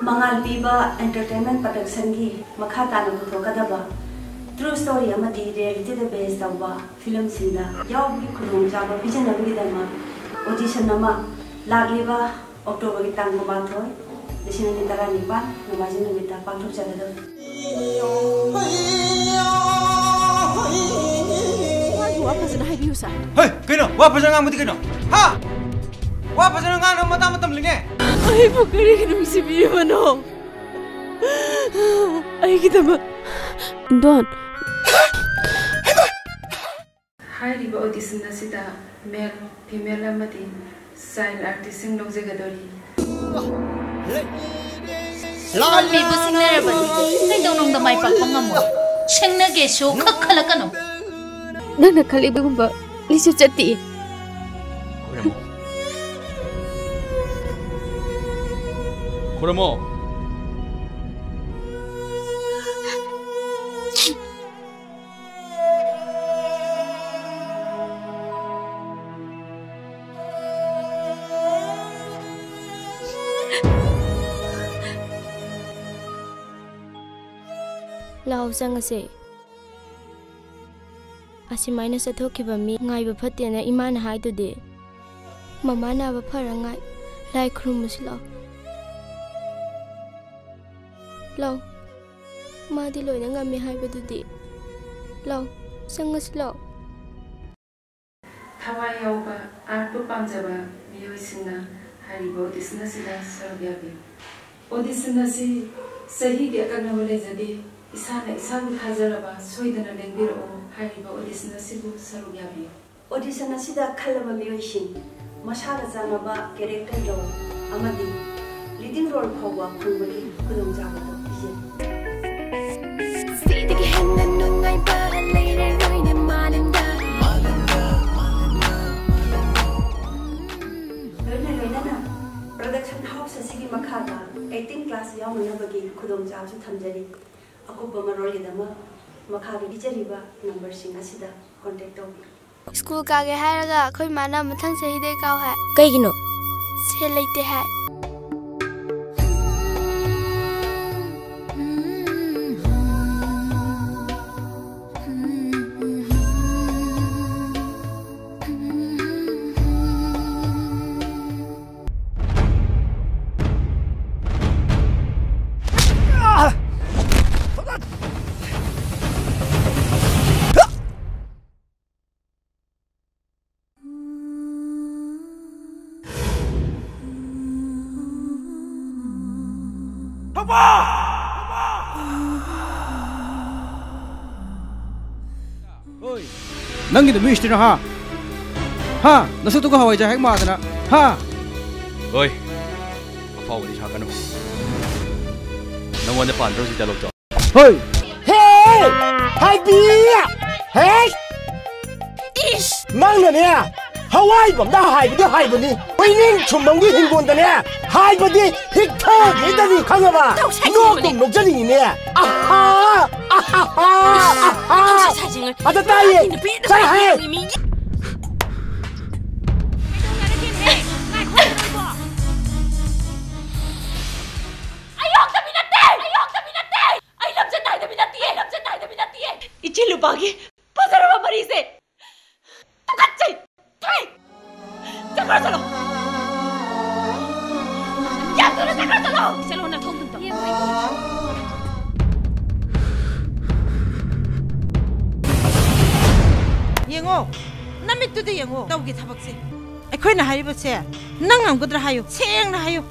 Mangal piba entertainment production ki makha tana puthokadaba true story amadi reality da based tawba film sinda yaw gi khulung jaba bijana gi dama audition nama lagliba October ki tang ba thoi desina ni tara ni ba namaji ni ta pathok chala da wa phasana hai biu sa hey kino wa phasana ngamudi kino ha wa phasana ngam matam linge ai pukari kinum si biu mano ai kitama don हाइरिबा audition नसिदा male female अमदी child artist सिंग लौजगदोरी लाल बिबु सिंगनरबदी नै दौनों द माइ पाखम ngamo सेंनगे शो खखलकनो नन खलिबगुंबा लिसु चति खुरमो लाओ संगसे असिमाइना सथोखिबा मी ngaइबा फतेना इमान हाइदुदे ममा नाबा फरंगाइ लाइ खुरुमुस लाओ मादी लोइना ngami हाइबदुदे लाओ संगस लाओ थावा यावबा आर्टबो पामजाबा मियोइसिना हारिबा ऑडिशन नसिदा सरब्याबि ऑडिशन नसि सही के अकनबा लेजदे इसाना इसाबु थाजरबा सोइदना लेंबिरो हारिबा audition नसिबु सरब्याबि audition asida khalaba miyoishin masala janaba character lo amadi leading role phawa khulbagi khulung jaba do ije sidigi henna nungai ba leire roine malinda na production house asigi makhada 18 class yawna bagi khulung jaba su thamjari akuba maroli dama makhagi bijariba number sing asida contact to school कागे हायरगा खoi माना मथंग सही दे काव है कइगिनो से लेते है नंगी द मिस्टर हा हा नसु तो हवाई जहाज मादना हा ओय अफावली छाकनो नंगवन पांड्रो सि डायलॉग तो होय हे हाय बी हे इश नंग ने हवाई बमदा हाइबदे हाइबनी वइनिंग छुमंगी हिंगोंदने हाइबदे हिक्था गेदनी खंगबा नोक तुम नोकजनी ने आहा आहा आहा ताये सा है इची लुपागी पसरवा मरी से तू कच्चे थाई चक्कर चलो या तूने चक्कर चलो ना ठोक दूँ येंगो नमित तुदे येंगो तौगी थबक से अखोइना हाइबसे नंग हमगद्रा हायो सेंग ना हायो